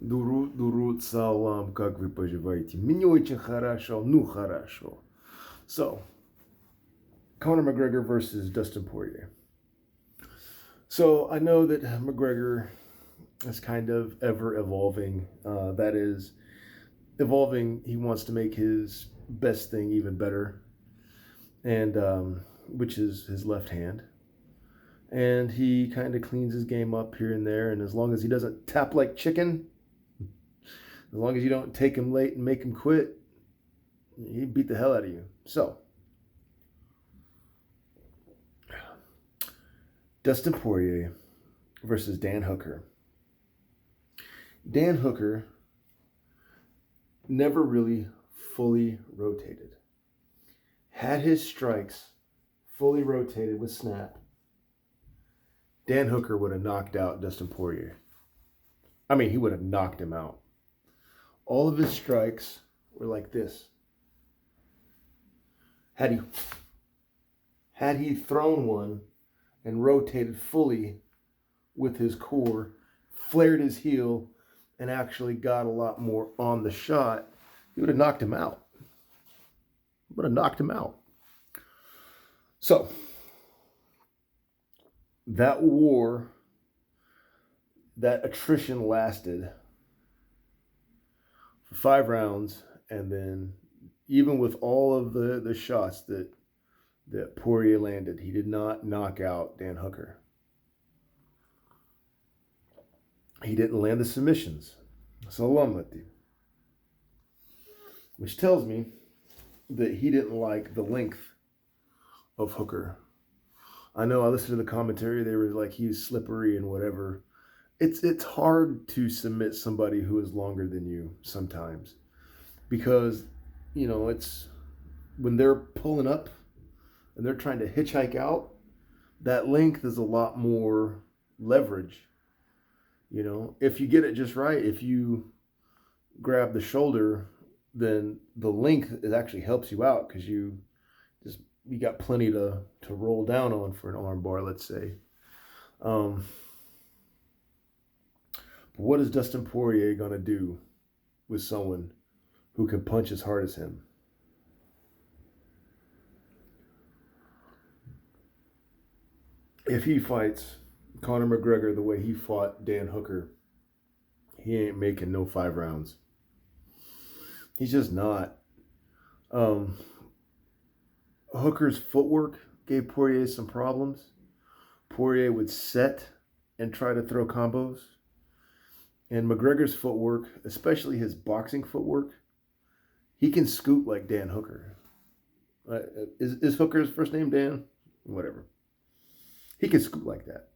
Дурут, салам, как вы поживаете? Мне очень хорошо, ну хорошо. So, Conor McGregor versus Dustin Poirier. So, I know that McGregor is kind of ever evolving. That is, evolving, he wants to make his best thing even better, and which is his left hand. And he kind of cleans his game up here and there. And as long as he doesn't tap like chicken, as long as you don't take him late and make him quit, he beat the hell out of you. So, Dustin Poirier versus Dan Hooker. Dan Hooker never really fully rotated. Had his strikes fully rotated with snap, Dan Hooker would have knocked out Dustin Poirier. I mean, he would have knocked him out. All of his strikes were like this. Had he thrown one and rotated fully with his core, flared his heel, and actually got a lot more on the shot, he would have knocked him out. Would have knocked him out. So, that war, that attrition lasted for 5 rounds, and then even with all of the shots that Poirier landed, he did not knock out Dan Hooker. He didn't land the submissions. Salam alaikum. Which tells me that he didn't like the length of Hooker. I know I listened to the commentary, they were like, he's slippery and whatever. It's hard to submit somebody who is longer than you sometimes. Because, it's when they're pulling up and they're trying to hitchhike out, that length is a lot more leverage. If you get it just right, if you grab the shoulder, then the length it actually helps you out because you got plenty to roll down on for an arm bar, let's say. But what is Dustin Poirier gonna do with someone who can punch as hard as him? If he fights Conor McGregor the way he fought Dan Hooker, he ain't making no 5 rounds. He's just not. Hooker's footwork gave Poirier some problems. Poirier would set and try to throw combos. And McGregor's footwork, especially his boxing footwork, he can scoot like Dan Hooker. Is Hooker's first name Dan? Whatever. He can scoot like that.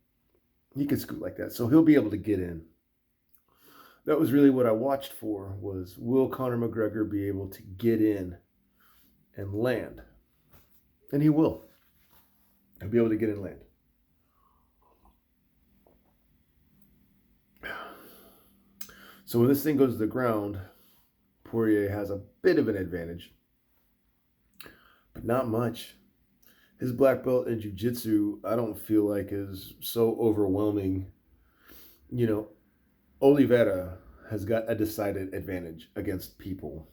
So he'll be able to get in. That was really what I watched for, was will Conor McGregor be able to get in and land? And he will. He'll be able to get in and land. So when this thing goes to the ground, Poirier has a bit of an advantage, but not much. His black belt in jiu-jitsu, I don't feel like is so overwhelming. Oliveira has got a decided advantage against people.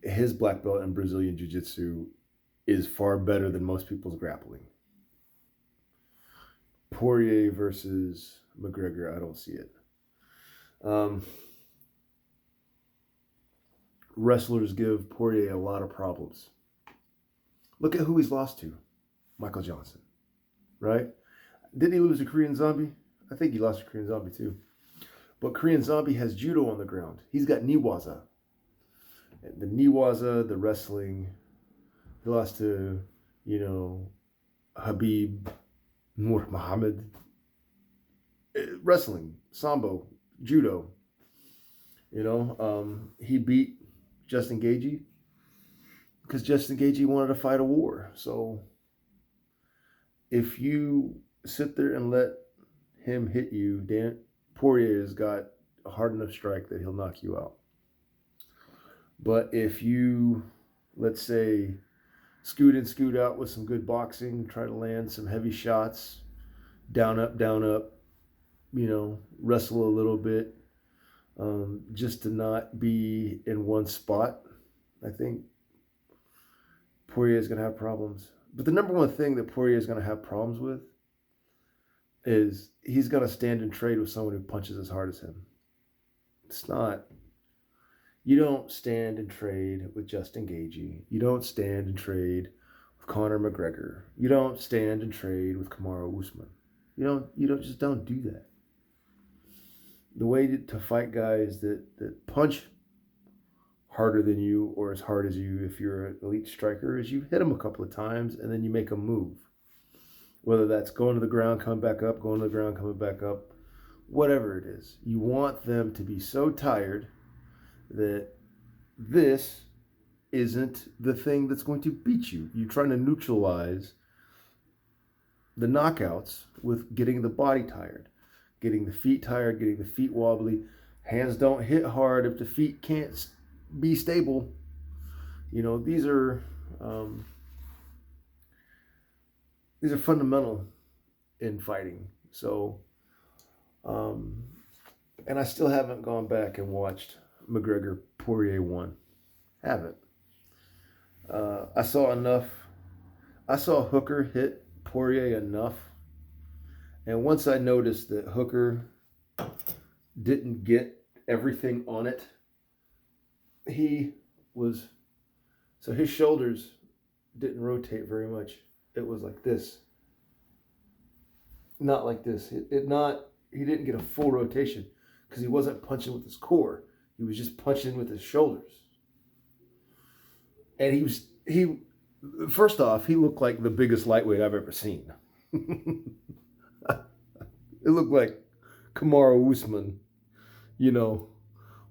His black belt in Brazilian jiu-jitsu is far better than most people's grappling. Poirier versus McGregor, I don't see it. Wrestlers give Poirier a lot of problems. Look at who he's lost to. Michael Johnson, right? Didn't he lose to Korean Zombie? I think he lost to Korean Zombie too. But Korean Zombie has judo on the ground. He's got niwaza. The niwaza, the wrestling. He lost to, Habib Nur Muhammad. Wrestling, sambo, judo. He beat Justin Gaethje because Justin Gaethje wanted to fight a war. So if you sit there and let him hit you, Dan Poirier's got a hard enough strike that he'll knock you out. But if you, let's say, scoot in, scoot out with some good boxing, try to land some heavy shots, down, up, wrestle a little bit, just to not be in one spot. I think Poirier is going to have problems. But the number one thing that Poirier is going to have problems with is he's going to stand and trade with someone who punches as hard as him. It's not. You don't stand and trade with Justin Gaethje. You don't stand and trade with Conor McGregor. You don't stand and trade with Kamaru Usman. You don't do that. The way to fight guys that punch harder than you or as hard as you, if you're an elite striker, is you hit them a couple of times and then you make a move. Whether that's going to the ground, coming back up, going to the ground, coming back up, whatever it is. You want them to be so tired that this isn't the thing that's going to beat you. You're trying to neutralize the knockouts with getting the body tired, getting the feet tired, getting the feet wobbly. Hands don't hit hard if the feet can't be stable. These are fundamental in fighting. So, and I still haven't gone back and watched McGregor Poirier 1. Haven't. I saw enough. I saw Hooker hit Poirier enough. And once I noticed that Hooker didn't get everything on it, so his shoulders didn't rotate very much. It was like this. Not like this. He didn't get a full rotation because he wasn't punching with his core. He was just punching with his shoulders. And first off, he looked like the biggest lightweight I've ever seen. It looked like Kamaru Usman,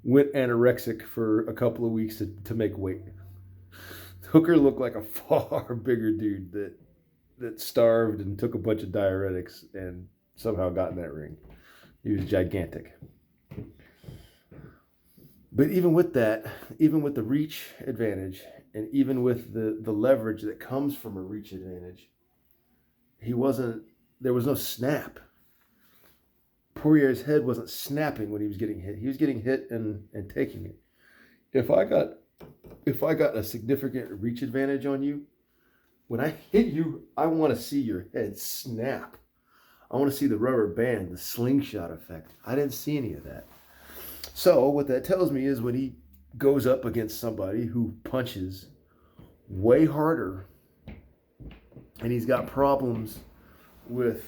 went anorexic for a couple of weeks to make weight. Hooker looked like a far bigger dude that starved and took a bunch of diuretics and somehow got in that ring. He was gigantic. But even with that, even with the reach advantage, and even with the leverage that comes from a reach advantage, there was no snap. Poirier's head wasn't snapping when he was getting hit. He was getting hit and taking it. If I got a significant reach advantage on you, when I hit you, I want to see your head snap. I want to see the rubber band, the slingshot effect. I didn't see any of that. So what that tells me is when he goes up against somebody who punches way harder and he's got problems with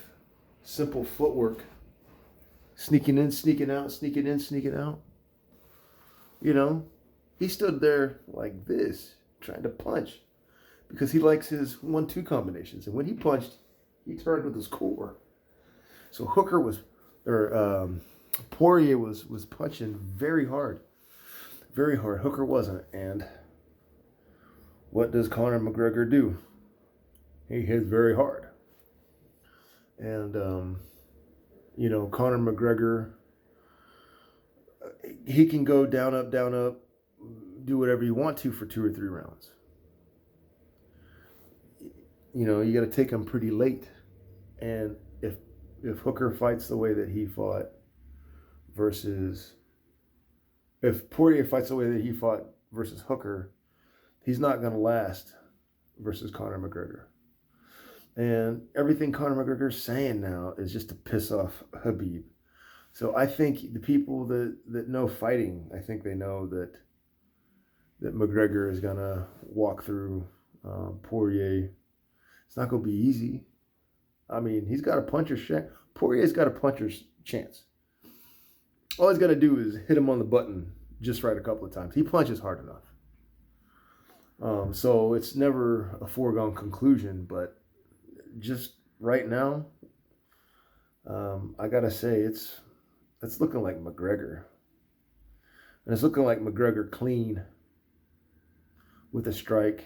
simple footwork, sneaking in, sneaking out, sneaking in, sneaking out, he stood there like this trying to punch because he likes his 1-2 combinations. And when he punched, he turned with his core. So Poirier was punching very hard. Very hard. Hooker wasn't. And what does Conor McGregor do? He hits very hard. And, Conor McGregor, he can go down, up, do whatever you want to for 2 or 3 rounds. You got to take him pretty late. And if Hooker fights the way that he fought versus if Poirier fights the way that he fought versus Hooker, he's not going to last versus Conor McGregor. And everything Conor McGregor's saying now is just to piss off Khabib. So I think the people that know fighting, I think they know that McGregor is going to walk through Poirier. It's not going to be easy. I mean, he's got a puncher's chance. Poirier's got a puncher's chance. All he's got to do is hit him on the button just right a couple of times. He punches hard enough. So it's never a foregone conclusion, but just right now, I got to say it's looking like McGregor. And it's looking like McGregor clean with a strike,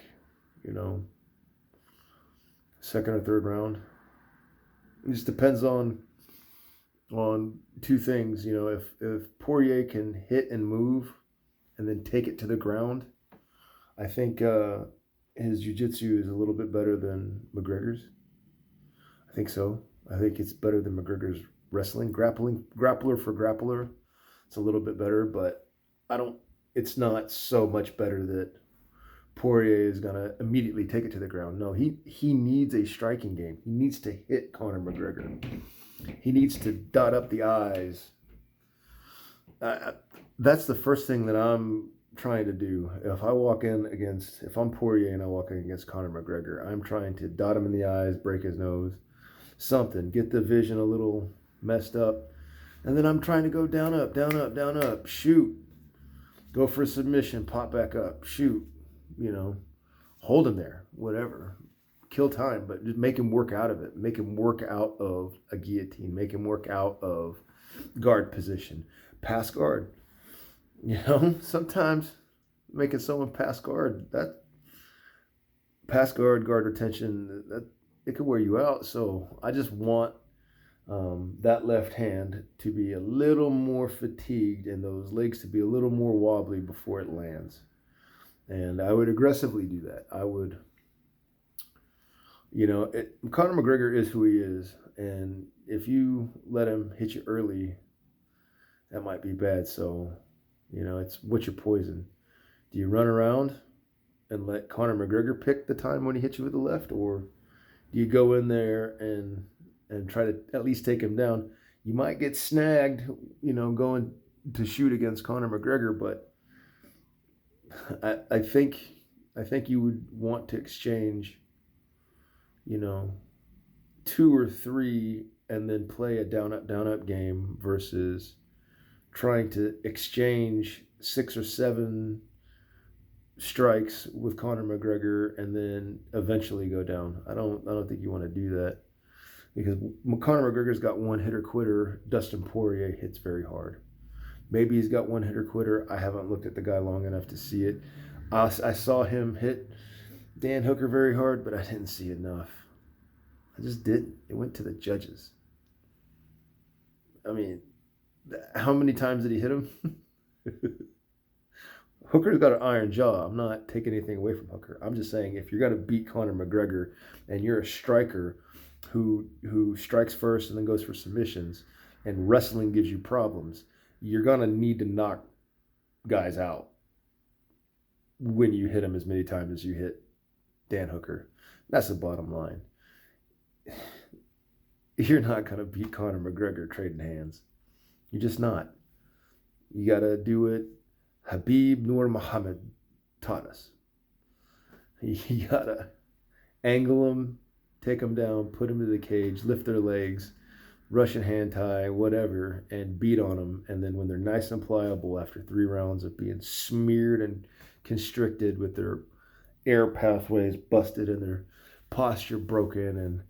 second or third round. It just depends on 2 things. If Poirier can hit and move and then take it to the ground, I think his jiu-jitsu is a little bit better than McGregor's. I think so. I think it's better than McGregor's wrestling, grappler for grappler. It's a little bit better, but I don't. It's not so much better that Poirier is gonna immediately take it to the ground. No, he needs a striking game. He needs to hit Conor McGregor. He needs to dot up the I's. That's the first thing that I'm trying to do. If I'm Poirier and I walk in against Conor McGregor, I'm trying to dot him in the eyes, break his nose, something, get the vision a little messed up. And then I'm trying to go down, up, down, up, down, up, shoot, go for a submission, pop back up, shoot, hold him there, whatever. Kill time, but just make him work out of it. Make him work out of a guillotine. Make him work out of guard position. Pass guard. Sometimes making someone pass guard, guard retention, it could wear you out. So I just want that left hand to be a little more fatigued and those legs to be a little more wobbly before it lands. And I would aggressively do that. I would, Conor McGregor is who he is. And if you let him hit you early, that might be bad. So, it's what's your poison? Do you run around and let Conor McGregor pick the time when he hits you with the left? Or do you go in there and try to at least take him down? You might get snagged, going to shoot against Conor McGregor, but I think you would want to exchange, 2 or 3 and then play a down up game versus trying to exchange 6 or 7 strikes with Conor McGregor and then eventually go down. I don't think you want to do that, because Conor McGregor's got one hitter quitter. Dustin Poirier hits very hard. Maybe he's got one hitter quitter. I haven't looked at the guy long enough to see it. I saw him hit Dan Hooker very hard, but I didn't see enough. I just didn't. It went to the judges. I mean, how many times did he hit him? Hooker's got an iron jaw. I'm not taking anything away from Hooker. I'm just saying, if you're going to beat Conor McGregor and you're a striker who strikes first and then goes for submissions, and wrestling gives you problems, you're going to need to knock guys out when you hit them as many times as you hit Dan Hooker. That's the bottom line. You're not going to beat Conor McGregor trading hands. You're just not. You got to do it. Habib Nurmagomedov taught us. You got to angle them, take them down, put them to the cage, lift their legs, Russian hand tie, whatever, and beat on them. And then when they're nice and pliable after 3 rounds of being smeared and constricted with their air pathways busted and their posture broken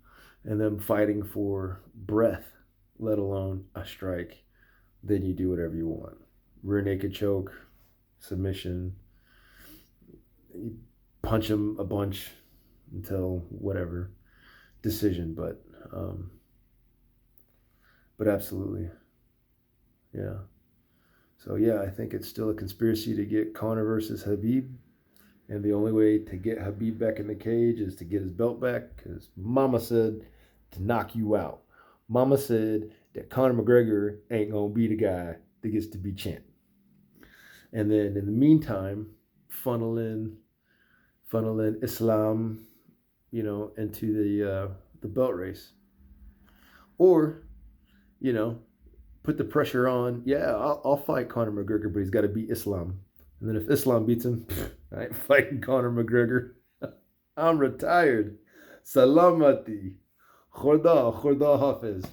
and them fighting for breath, let alone a strike, then you do whatever you want. Rear naked choke, submission, you punch them a bunch until whatever, decision. But absolutely, yeah. So yeah, I think it's still a conspiracy to get Conor versus Habib, and the only way to get Habib back in the cage is to get his belt back, because Mama said to knock you out. Mama said that Conor McGregor ain't gonna be the guy that gets to be champ. And then in the meantime, funnel in Islam, into the belt race, or put the pressure on. Yeah, I'll fight Conor McGregor, but he's got to beat Islam. And then if Islam beats him, I ain't fighting Conor McGregor. I'm retired. Salamati. Khoda Hafiz.